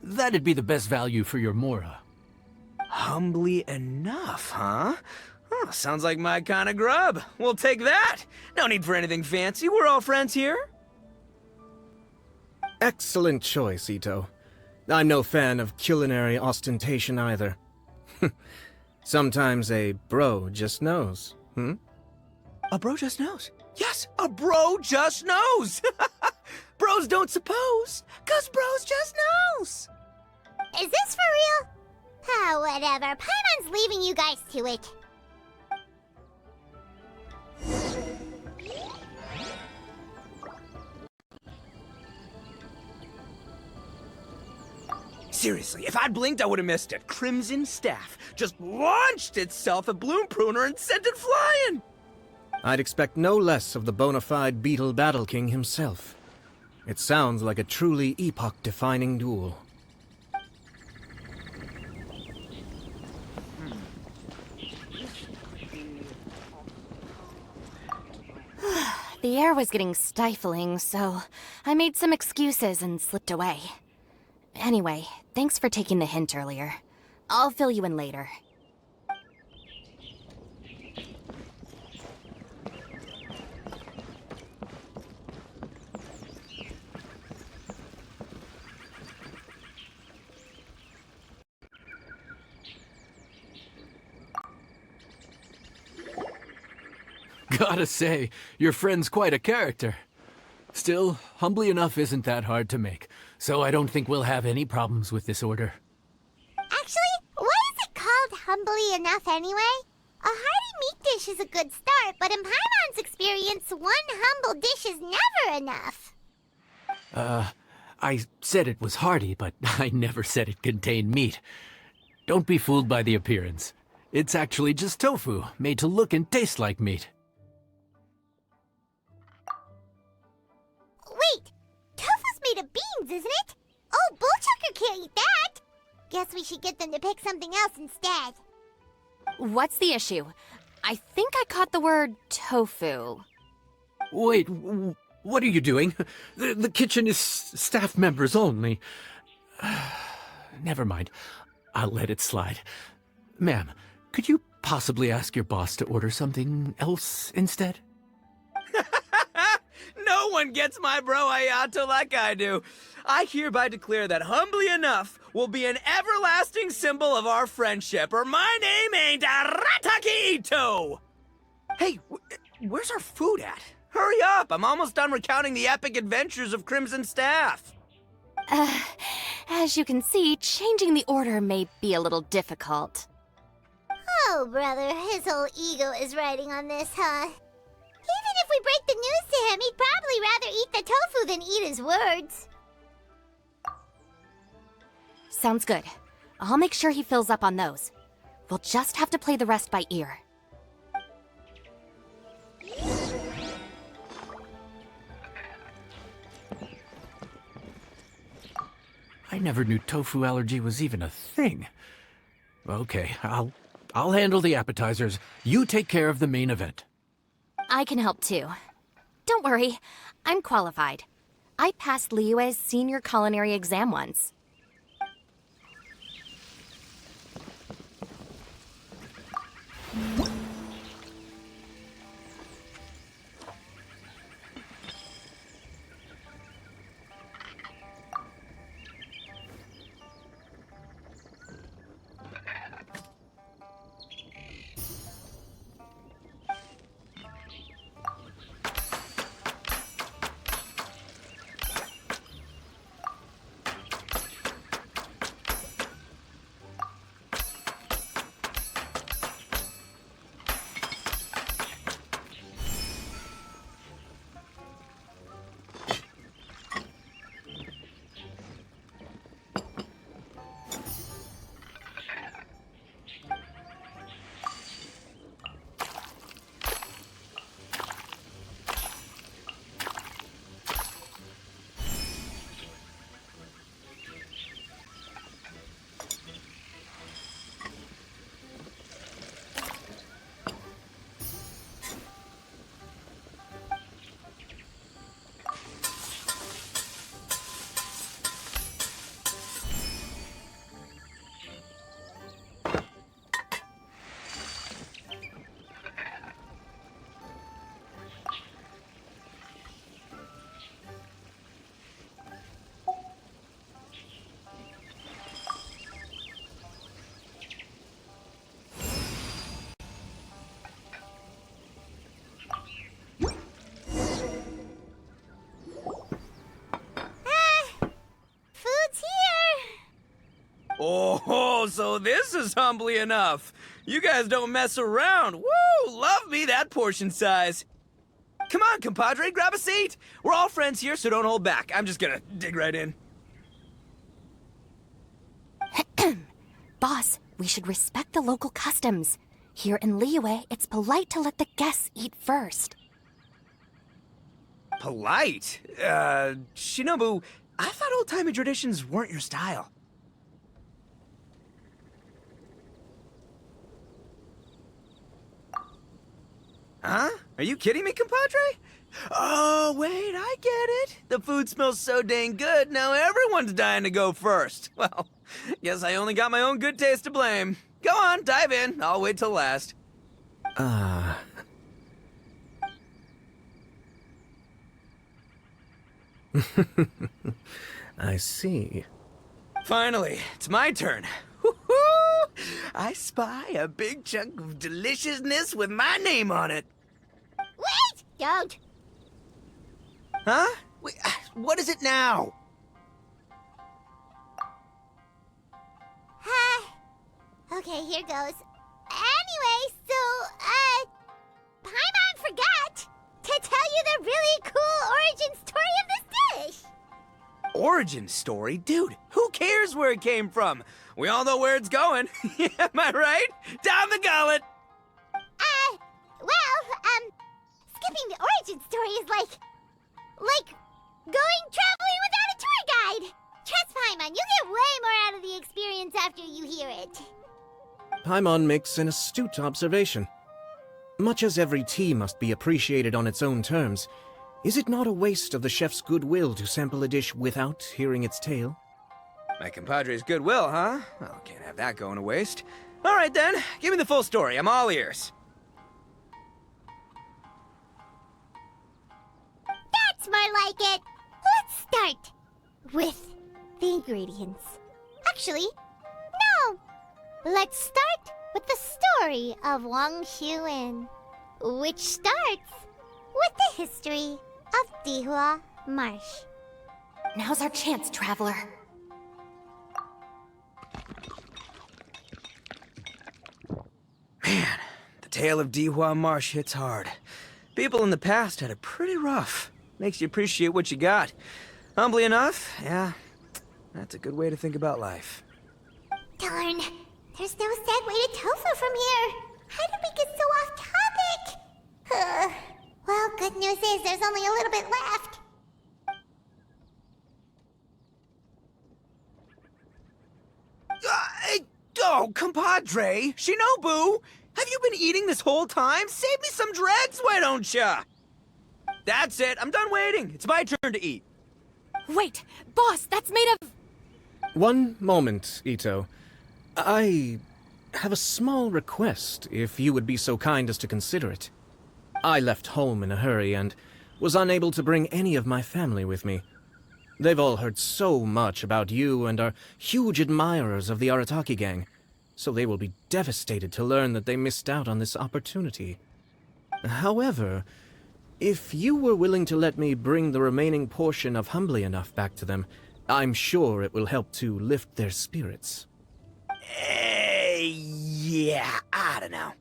[SPEAKER 3] That'd be the best value for your Mora.
[SPEAKER 12] Humbly enough, huh? Oh, sounds like my kind of grub. We'll take that. No need for anything fancy. We're all friends here.
[SPEAKER 13] Excellent choice, Ito. I'm no fan of culinary ostentation either. Sometimes a bro just knows, hmm?
[SPEAKER 12] A bro just knows. Yes, a bro just knows. Bros don't suppose, 'cause bros just knows.
[SPEAKER 2] Is this for real? Oh, whatever. Paimon's leaving you guys to it.
[SPEAKER 12] Seriously, if I'd blinked, I would have missed it. Crimson Staff just launched itself at Bloom Pruner and sent it flying.
[SPEAKER 13] I'd expect no less of the bona fide Beetle Battle King himself. It sounds like a truly epoch-defining duel.
[SPEAKER 9] The air was getting stifling, so I made some excuses and slipped away. Anyway, thanks for taking the hint earlier. I'll fill you in later.
[SPEAKER 3] Gotta say, your friend's quite a character. Still, humbly enough isn't that hard to make, so I don't think we'll have any problems with this order.
[SPEAKER 2] Actually, why is it called humbly enough anyway? A hearty meat dish is a good start, but in Paimon's experience, one humble dish is never enough.
[SPEAKER 3] I said it was hearty, but I never said it contained meat. Don't be fooled by the appearance. It's actually just tofu, made to look and taste like meat.
[SPEAKER 2] Wait, tofu's made of beans, isn't it? Oh, Bullchucker can't eat that. Guess we should get them to pick something else instead.
[SPEAKER 9] What's the issue? I think I caught the word tofu.
[SPEAKER 3] Wait, what are you doing? The kitchen is staff members only. Never mind. I'll let it slide. Ma'am, could you possibly ask your boss to order something else instead?
[SPEAKER 12] No one gets my bro Ayato like I do. I hereby declare that humbly enough will be an everlasting symbol of our friendship, or my name ain't Arataki Ito! Hey, where's our food at? Hurry up, I'm almost done recounting the epic adventures of Crimson Staff.
[SPEAKER 9] As you can see, changing the order may be a little difficult.
[SPEAKER 2] Oh, brother, his whole ego is riding on this, huh? Even if we break the news to him, he'd probably rather eat the tofu than eat his words.
[SPEAKER 9] Sounds good. I'll make sure he fills up on those. We'll just have to play the rest by ear.
[SPEAKER 3] never knew tofu allergy was even a thing. Okay, I'll handle the appetizers. You take care of the main event.
[SPEAKER 9] I can help too. Don't worry, I'm qualified. I passed Liyue's senior culinary exam once.
[SPEAKER 12] Oh, so this is humbly enough. You guys don't mess around. Woo! Love me that portion size. Come on, compadre, grab a seat. We're all friends here, so don't hold back. I'm just gonna dig right in.
[SPEAKER 9] Boss, we should respect the local customs. Here in Liyue, it's polite to let the guests eat first.
[SPEAKER 12] Polite? Shinobu, I thought old-timey traditions weren't your style. Huh? Are you kidding me, compadre? Oh, wait, I get it. The food smells so dang good, now everyone's dying to go first. Well, guess I only got my own good taste to blame. Go on, dive in. I'll wait till last.
[SPEAKER 13] I see.
[SPEAKER 12] Finally, it's my turn. Woo-hoo! I spy a big chunk of deliciousness with my name on it.
[SPEAKER 2] Wait! Don't!
[SPEAKER 12] Huh? Wait, what is it now?
[SPEAKER 2] Okay, here goes. Anyway, so, Paimon forgot to tell you the really cool origin story of this dish.
[SPEAKER 12] Origin story? Dude, who cares where it came from? We all know where it's going. Am I right? Down the gullet!
[SPEAKER 2] Skipping the origin story is like going traveling without a tour guide. Trust Paimon, you get way more out of the experience after you hear it.
[SPEAKER 13] Paimon makes an astute observation. Much as every tea must be appreciated on its own terms, is it not a waste of the chef's goodwill to sample a dish without hearing its tale?
[SPEAKER 12] My compadre's goodwill, huh? Well, can't have that going to waste. All right then, give me the full story. I'm all ears.
[SPEAKER 2] That's more like it. Let's start with the ingredients. Actually, no. Let's start with the story of Wang Xuan, which starts with the history of Dihua Marsh.
[SPEAKER 9] Now's our chance, traveler.
[SPEAKER 12] Man, the tale of Dihua Marsh hits hard. People in the past had it pretty rough. Makes you appreciate what you got. Humbly enough, yeah, that's a good way to think about life.
[SPEAKER 2] Darn, there's no segue to tofu from here. How did we get so off topic? Well, good news is there's only a little bit left.
[SPEAKER 12] compadre, Shinobu! Have you been eating this whole time? Save me some dregs, why don't ya? That's it, I'm done waiting. It's my turn to eat.
[SPEAKER 11] Wait, boss, that's made of...
[SPEAKER 13] One moment, Ito. I have a small request, if you would be so kind as to consider it. I left home in a hurry and was unable to bring any of my family with me. They've all heard so much about you and are huge admirers of the Arataki gang, so they will be devastated to learn that they missed out on this opportunity. However, if you were willing to let me bring the remaining portion of Humbly Enough back to them, I'm sure it will help to lift their spirits.
[SPEAKER 12] Yeah, I don't know.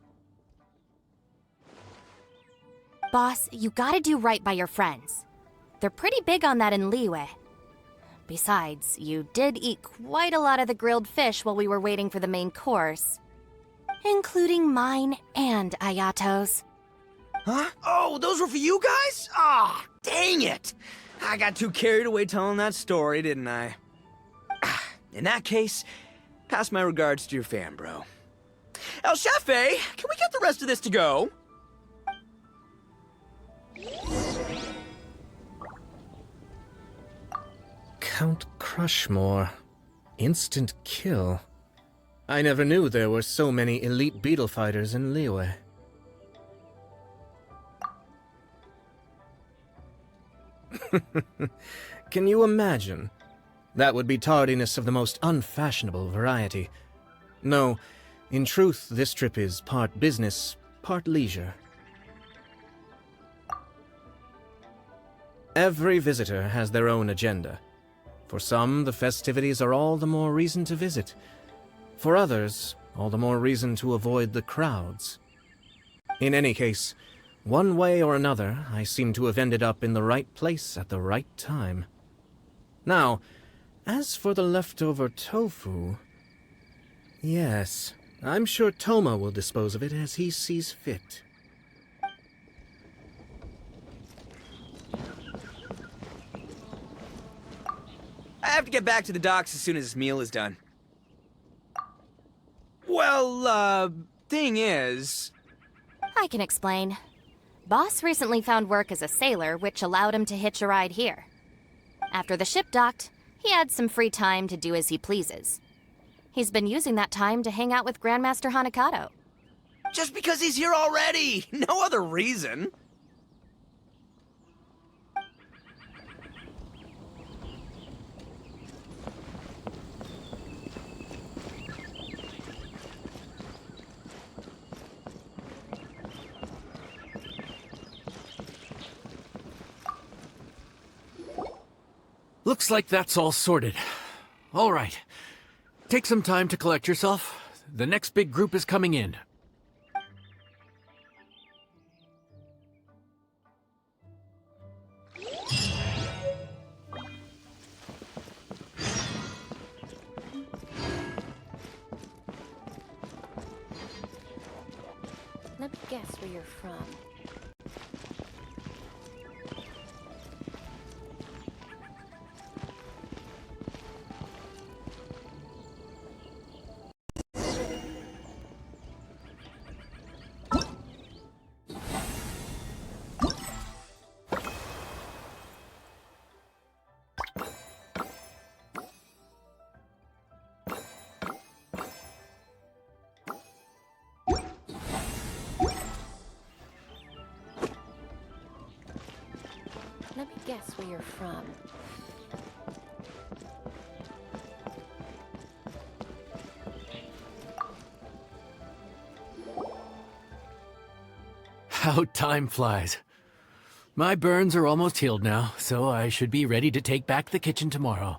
[SPEAKER 9] Boss, you gotta do right by your friends. They're pretty big on that in Liyue. Besides, you did eat quite a lot of the grilled fish while we were waiting for the main course. Including mine and Ayato's.
[SPEAKER 12] Huh? Oh, those were for you guys? Ah, dang it! I got too carried away telling that story, didn't I? In that case, pass my regards to your fan, bro. El Chefe, can we get the rest of this to go?
[SPEAKER 13] Count Crushmore. Instant kill. I never knew there were so many elite beetle fighters in Liyue. Can you imagine? That would be tardiness of the most unfashionable variety. No, in truth, this trip is part business, part leisure. Every visitor has their own agenda. For some, the festivities are all the more reason to visit. For others, all the more reason to avoid the crowds. In any case, one way or another, I seem to have ended up in the right place at the right time. Now, as for the leftover tofu... Yes, I'm sure Toma will dispose of it as he sees fit.
[SPEAKER 12] I have to get back to the docks as soon as this meal is done. Well, thing is...
[SPEAKER 9] I can explain. Boss recently found work as a sailor, which allowed him to hitch a ride here. After the ship docked, he had some free time to do as he pleases. He's been using that time to hang out with Grandmaster Hanakato.
[SPEAKER 12] Just because he's here already! No other reason!
[SPEAKER 3] Looks like that's all sorted. All right. Take some time to collect yourself. The next big group is coming in.
[SPEAKER 8] Let me guess where you're from. Let me guess where you're from.
[SPEAKER 3] How time flies. My burns are almost healed now, so I should be ready to take back the kitchen tomorrow.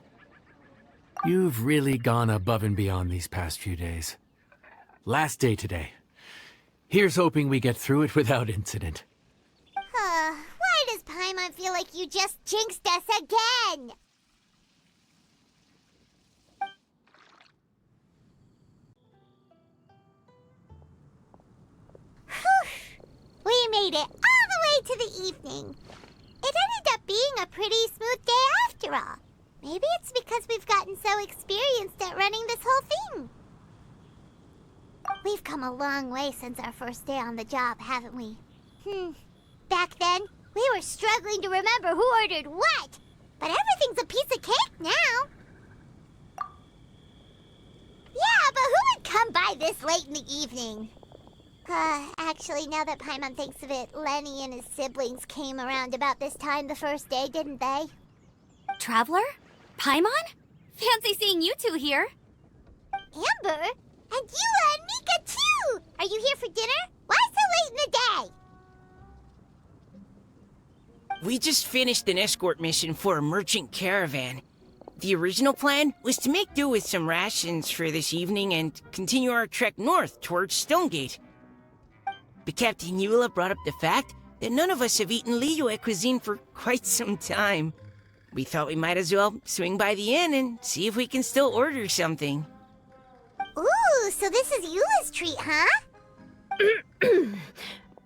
[SPEAKER 3] You've really gone above and beyond these past few days. Last day today. Here's hoping we get through it without incident.
[SPEAKER 2] Why does Paimon feel like you just jinxed us again? We made it all the way to the evening. It ended up being a pretty smooth day after all. Maybe it's because we've gotten so experienced at running this whole thing. We've come a long way since our first day on the job, haven't we? Back then, we were struggling to remember who ordered what. But everything's a piece of cake now. Yeah, but who would come by this late in the evening? Actually, now that Paimon thinks of it, Lenny and his siblings came around about this time the first day, didn't they?
[SPEAKER 11] Traveler? Paimon? Fancy seeing you two here.
[SPEAKER 2] Amber? And Eula and Mika, too! Are you here for dinner? Why so late in the day?
[SPEAKER 7] We just finished an escort mission for a merchant caravan. The original plan was to make do with some rations for this evening and continue our trek north towards Stonegate. But Captain Eula brought up the fact that none of us have eaten Liyue cuisine for quite some time. We thought we might as well swing by the inn and see if we can still order something.
[SPEAKER 2] Ooh, so this is Eula's treat, huh?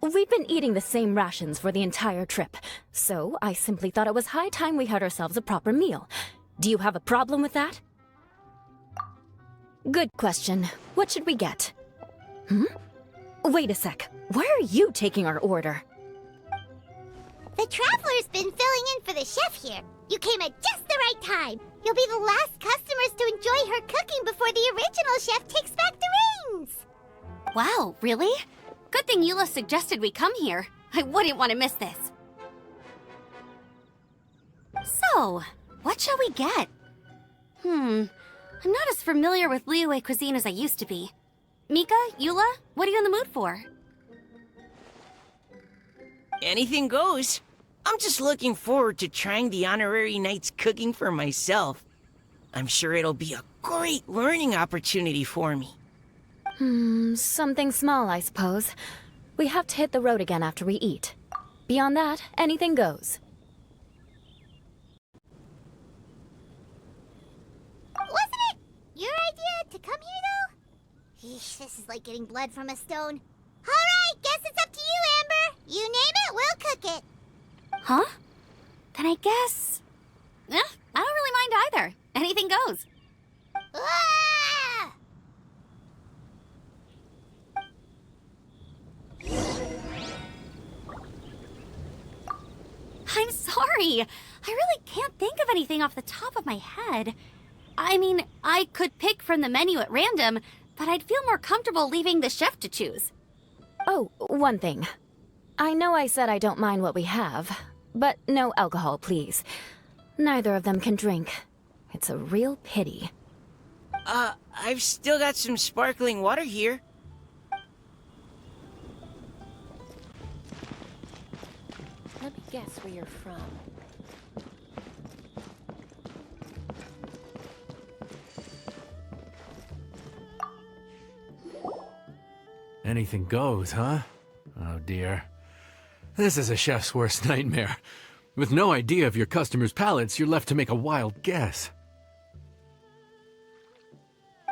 [SPEAKER 8] We've been eating the same rations for the entire trip, so I simply thought it was high time we had ourselves a proper meal. Do you have a problem with that? Good question. What should we get? Wait a sec. Why are you taking our order?
[SPEAKER 2] The Traveler's been filling in for the chef here. You came at just the right time. You'll be the last customers to enjoy her cooking before the original chef takes back the reins.
[SPEAKER 11] Wow, really? Good thing Eula suggested we come here. I wouldn't want to miss this. So, what shall we get? I'm not as familiar with Liyue cuisine as I used to be. Mika, Eula, what are you in the mood for?
[SPEAKER 7] Anything goes. I'm just looking forward to trying the honorary knight's cooking for myself. I'm sure it'll be a great learning opportunity for me.
[SPEAKER 8] Something small, I suppose. We have to hit the road again after we eat. Beyond that, anything goes.
[SPEAKER 2] Wasn't it your idea to come here, though? Eesh, this is like getting blood from a stone. All right, guess it's up to you, Amber. You name it, we'll cook it.
[SPEAKER 11] Huh? Then I guess... I don't really mind either. Anything goes.
[SPEAKER 2] Ah!
[SPEAKER 11] I'm sorry. I really can't think of anything off the top of my head. I mean, I could pick from the menu at random, but I'd feel more comfortable leaving the chef to choose.
[SPEAKER 8] Oh, one thing. I know I said I don't mind what we have, but no alcohol, please. Neither of them can drink. It's a real pity.
[SPEAKER 7] I've still got some sparkling water here.
[SPEAKER 14] Let me guess where you're from.
[SPEAKER 3] Anything goes, huh? Oh dear. This is a chef's worst nightmare. With no idea of your customers' palates, you're left to make a wild guess.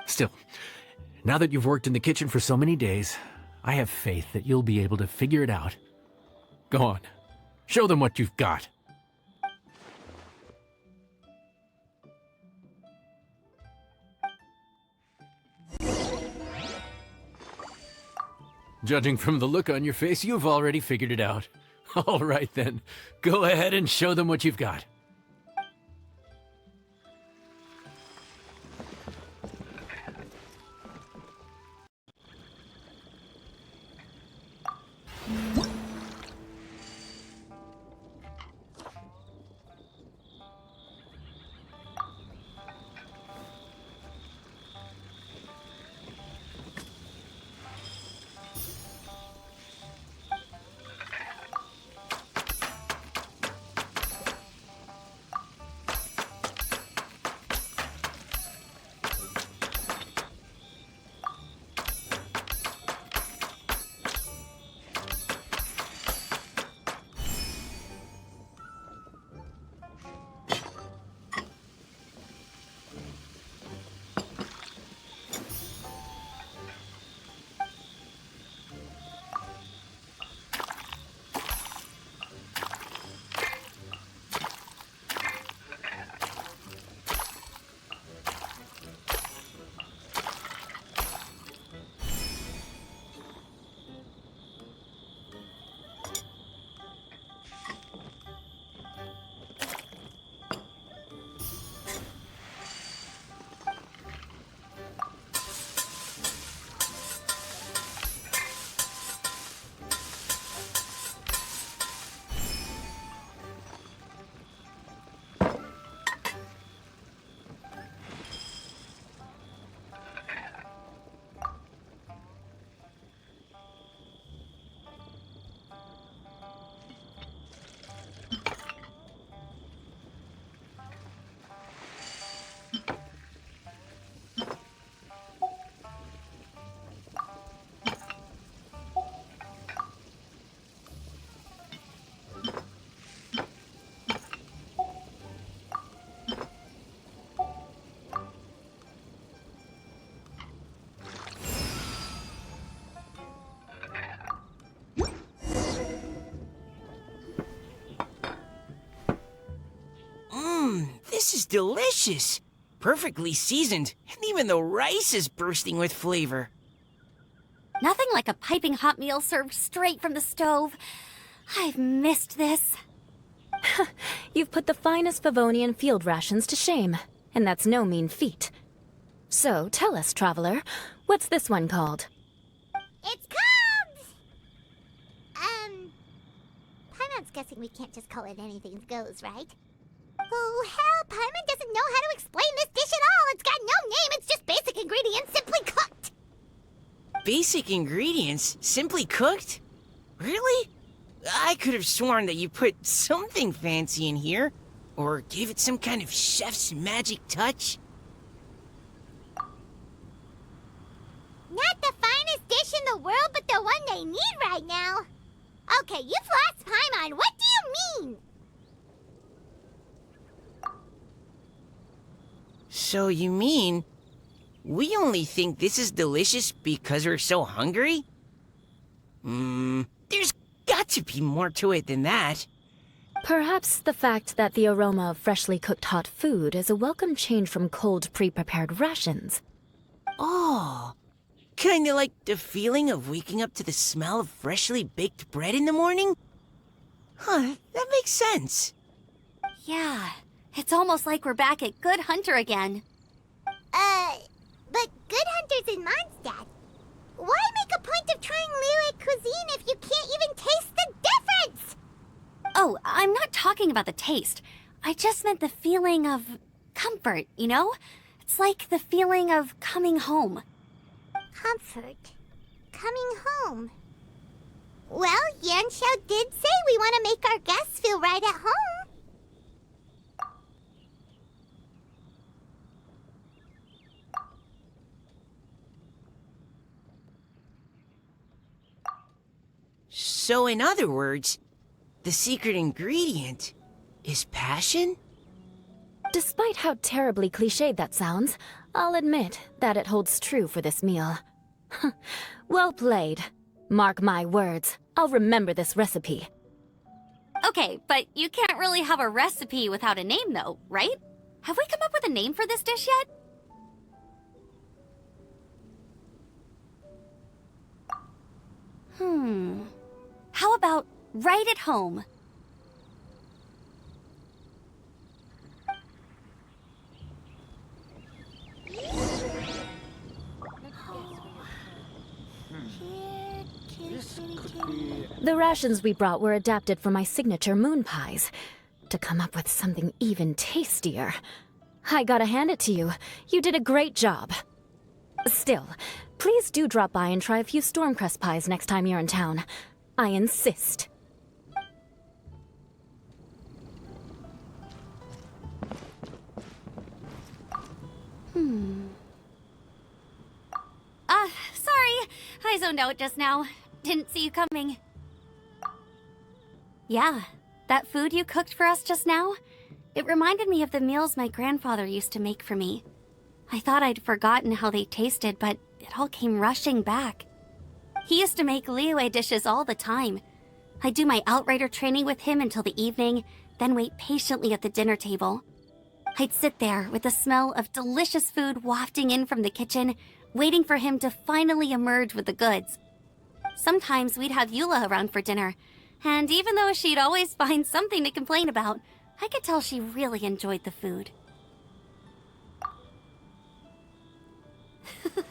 [SPEAKER 3] Still, now that you've worked in the kitchen for so many days, I have faith that you'll be able to figure it out. Go on. Show them what you've got. Judging from the look on your face, you've already figured it out. All right then, go ahead and show them what you've got.
[SPEAKER 7] delicious. Perfectly seasoned, and even the rice is bursting with flavor.
[SPEAKER 11] Nothing like a piping hot meal served straight from the stove. I've missed this.
[SPEAKER 8] You've put the finest Favonian field rations to shame, and that's no mean feat. So, tell us, traveler, what's this one called?
[SPEAKER 2] It's called... Paimon's guessing we can't just call it anything goes, right? Oh, hell, Paimon doesn't know how to explain this dish at all. It's got no name, it's just basic ingredients simply cooked.
[SPEAKER 7] Basic ingredients? Simply cooked? Really? I could have sworn that you put something fancy in here, or gave it some kind of chef's magic touch.
[SPEAKER 2] Not the finest dish in the world, but the one they need right now. Okay, you've lost Paimon. What do you mean?
[SPEAKER 7] So you mean we only think this is delicious because we're so hungry? There's got to be more to it than that.
[SPEAKER 8] Perhaps the fact that the aroma of freshly cooked hot food is a welcome change from cold, pre-prepared rations.
[SPEAKER 7] Oh, kinda like the feeling of waking up to the smell of freshly baked bread in the morning? Huh, that makes sense.
[SPEAKER 11] Yeah, it's almost like we're back at Good Hunter again.
[SPEAKER 2] But Good Hunter's in Mondstadt. Why make a point of trying Liyue cuisine if you can't even taste the difference?
[SPEAKER 11] Oh, I'm not talking about the taste. I just meant the feeling of comfort, you know? It's like the feeling of coming home.
[SPEAKER 2] Comfort. Coming home. Well, Yanxiao did say we want to make our guests feel right at home.
[SPEAKER 7] So in other words, the secret ingredient is passion?
[SPEAKER 8] Despite how terribly cliched that sounds, I'll admit that it holds true for this meal. Well played. Mark my words, I'll remember this recipe.
[SPEAKER 11] Okay, but you can't really have a recipe without a name though, right? Have we come up with a name for this dish yet? How about right at home?
[SPEAKER 8] The rations we brought were adapted from my signature moon pies, to come up with something even tastier. I gotta hand it to you. You did a great job. Still, please do drop by and try a few Stormcrest pies next time you're in town. I insist.
[SPEAKER 11] Sorry. I zoned out just now. Didn't see you coming. Yeah, that food you cooked for us just now? It reminded me of the meals my grandfather used to make for me. I thought I'd forgotten how they tasted, but it all came rushing back. He used to make Liyue dishes all the time. I'd do my outrider training with him until the evening, then wait patiently at the dinner table. I'd sit there with the smell of delicious food wafting in from the kitchen, waiting for him to finally emerge with the goods. Sometimes we'd have Eula around for dinner, and even though she'd always find something to complain about, I could tell she really enjoyed the food.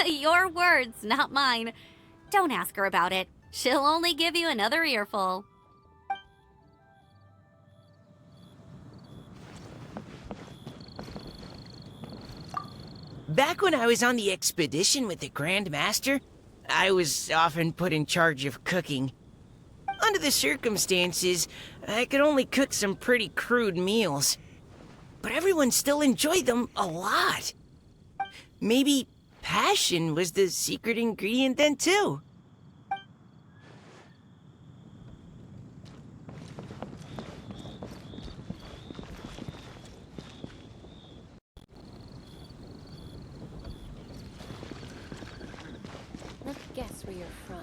[SPEAKER 11] Your words, not mine. Don't ask her about it. She'll only give you another earful.
[SPEAKER 7] Back when I was on the expedition with the Grand Master, I was often put in charge of cooking. Under the circumstances, I could only cook some pretty crude meals. But everyone still enjoyed them a lot. Maybe passion was the secret ingredient then too.
[SPEAKER 14] Let's guess where you're from.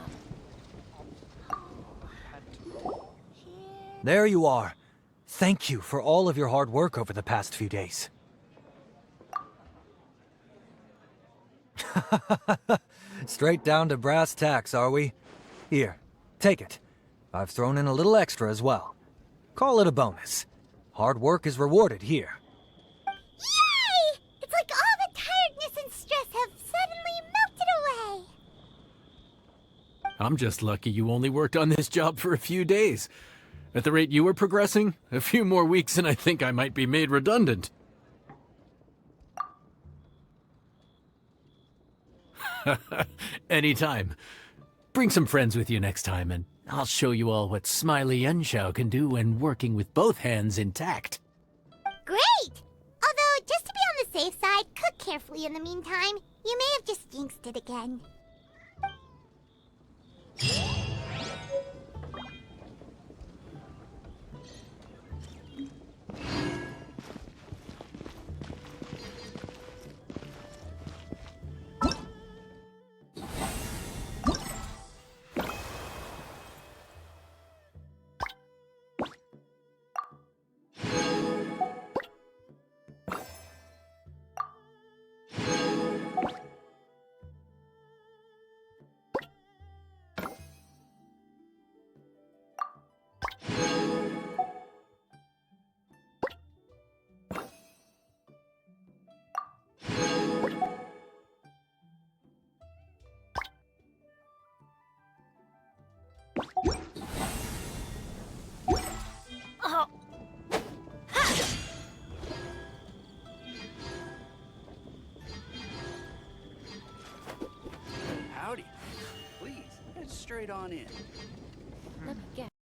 [SPEAKER 4] There you are. Thank you for all of your hard work over the past few days. Straight down to brass tacks, are we? Here, take it. I've thrown in a little extra as well. Call it a bonus. Hard work is rewarded here.
[SPEAKER 2] Yay! It's like all the tiredness and stress have suddenly melted away.
[SPEAKER 3] I'm just lucky you only worked on this job for a few days. At the rate you were progressing, a few more weeks and I think I might be made redundant. Anytime. Bring some friends with you next time, and I'll show you all what Smiley Yenshao can do when working with both hands intact.
[SPEAKER 2] Great! Although, just to be on the safe side, cook carefully in the meantime. You may have just jinxed it again.
[SPEAKER 10] Howdy. Please, head straight on in.
[SPEAKER 14] Let me guess.